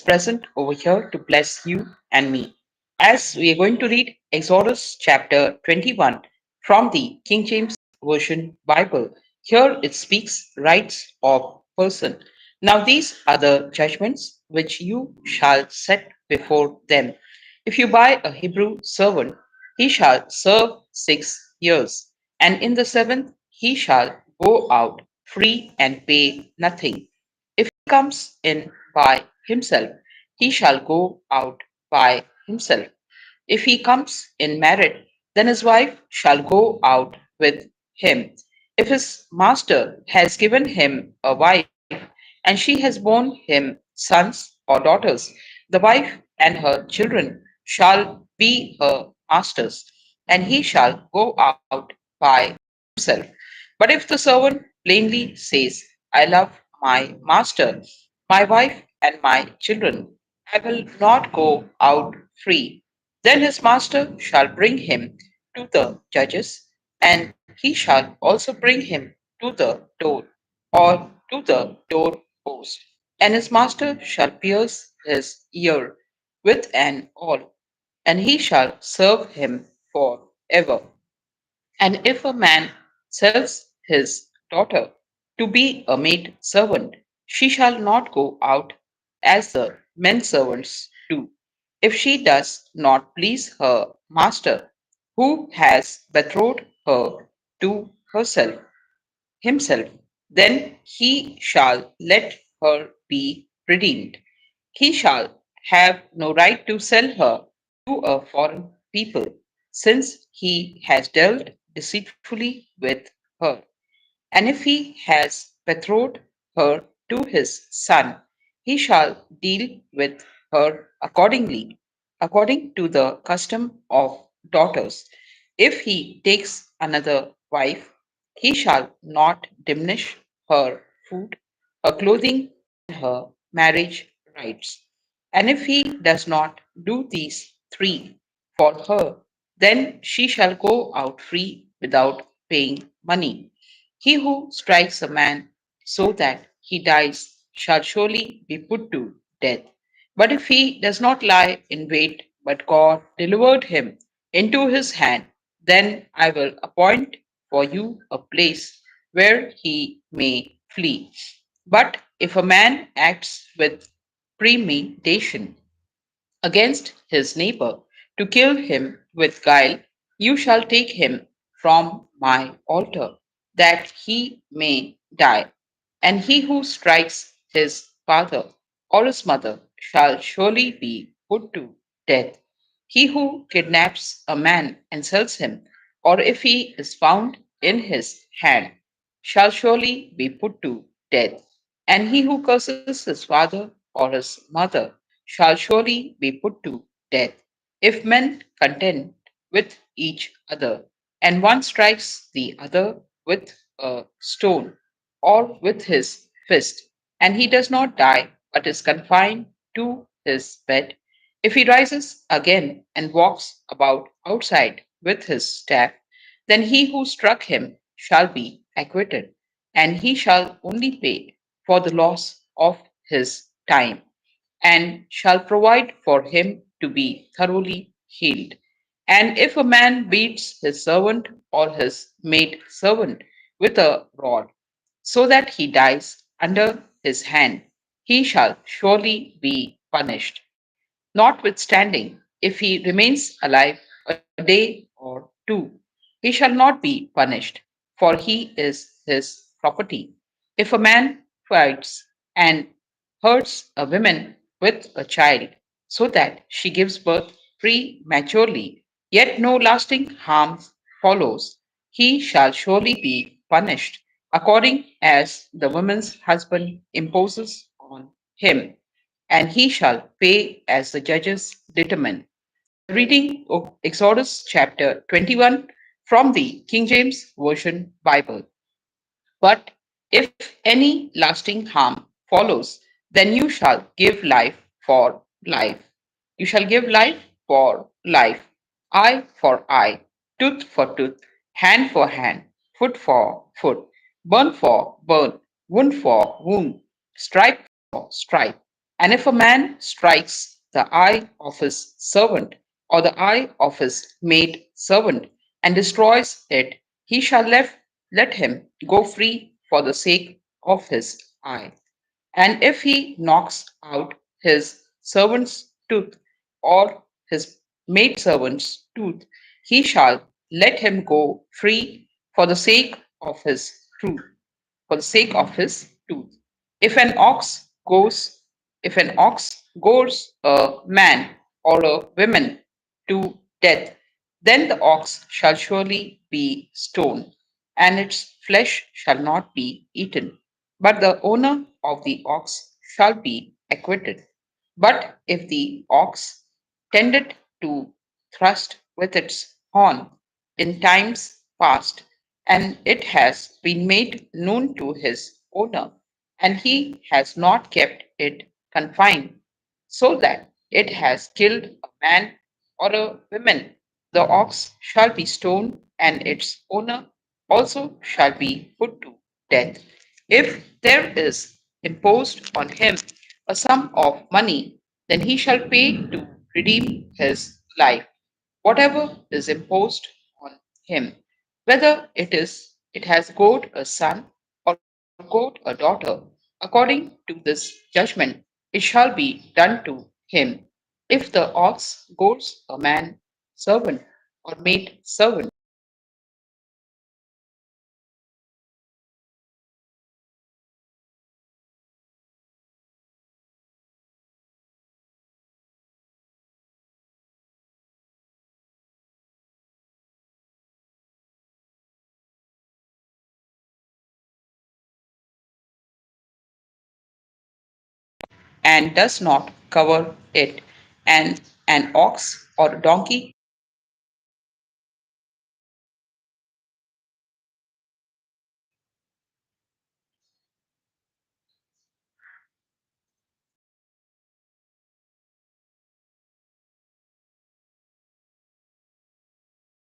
present over here to bless you and me. As we are going to read Exodus chapter 21 from the King James Version Bible, here it speaks rights of person. Now these are the judgments which you shall set before them. If you buy a Hebrew servant, he shall serve 6 years, and in the seventh he shall go out free and pay nothing. If he comes in by himself, he shall go out by himself. If he comes in married, then his wife shall go out with him. If his master has given him a wife, and she has borne him sons or daughters, the wife and her children shall be her master's, and he shall go out by himself. But if the servant plainly says, I love my master, my wife, and my children, I will not go out free, then his master shall bring him to the judges, and he shall also bring him to the door or to the door post. And his master shall pierce his ear with an awl, and he shall serve him for ever. And if a man sells his daughter to be a maid servant, she shall not go out as the men servants do, if she does not please her master, who has betrothed her to himself, then he shall let her be redeemed. He shall have no right to sell her to a foreign people, since he has dealt deceitfully with her. And if he has betrothed her to his son, he shall deal with her accordingly, according to the custom of daughters. If he takes another wife, he shall not diminish her food, her clothing, and her marriage rights. And if he does not do these three for her, then she shall go out free without paying money. He who strikes a man so that he dies shall surely be put to death. But if he does not lie in wait, but God delivered him into his hand, then I will appoint for you a place where he may flee. But if a man acts with premeditation against his neighbor to kill him with guile, you shall take him from my altar, that he may die. And he who strikes his father or his mother shall surely be put to death. He who kidnaps a man and sells him, or if he is found in his hand, shall surely be put to death. And he who curses his father or his mother shall surely be put to death. If men contend with each other, and one strikes the other with a stone or with his fist, and he does not die but is confined to his bed, if he rises again and walks about outside with his staff, then he who struck him shall be acquitted, and he shall only pay for the loss of his time, and shall provide for him to be thoroughly healed. And if a man beats his servant or his maid servant with a rod, so that he dies under his hand, he shall surely be punished. Notwithstanding, if he remains alive a day or two, he shall not be punished, for he is his property. If a man fights and hurts a woman with a child, so that she gives birth prematurely, yet no lasting harm follows, he shall surely be punished, according as the woman's husband imposes on him, and he shall pay as the judges determine. The reading of Exodus chapter 21 from the King James Version Bible. But if any lasting harm follows, then you shall give life for life. You shall give life for life, eye for eye, tooth for tooth, hand for hand, foot for foot, burn for burn, wound for wound, stripe for stripe. And if a man strikes the eye of his servant or the eye of his maid servant and destroys it, he shall let him go free for the sake of his eye. And if he knocks out his servant's tooth or his maidservant's tooth, he shall let him go free for the sake of his truth, for the sake of his tooth. If an ox goes, if an ox gores a man or a woman to death, then the ox shall surely be stoned, and its flesh shall not be eaten, but the owner of the ox shall be acquitted. But if the ox tended to thrust with its horn in times past, and it has been made known to his owner, and he has not kept it confined, so that it has killed a man or a woman, the ox shall be stoned, and its owner also shall be put to death. If there is imposed on him a sum of money, then he shall pay to redeem his life whatever is imposed on him, whether it has gored a son or gored a daughter, according to this judgment, it shall be done to him. If the ox gores a man servant or maid servant, and does not cover it, and an ox or a donkey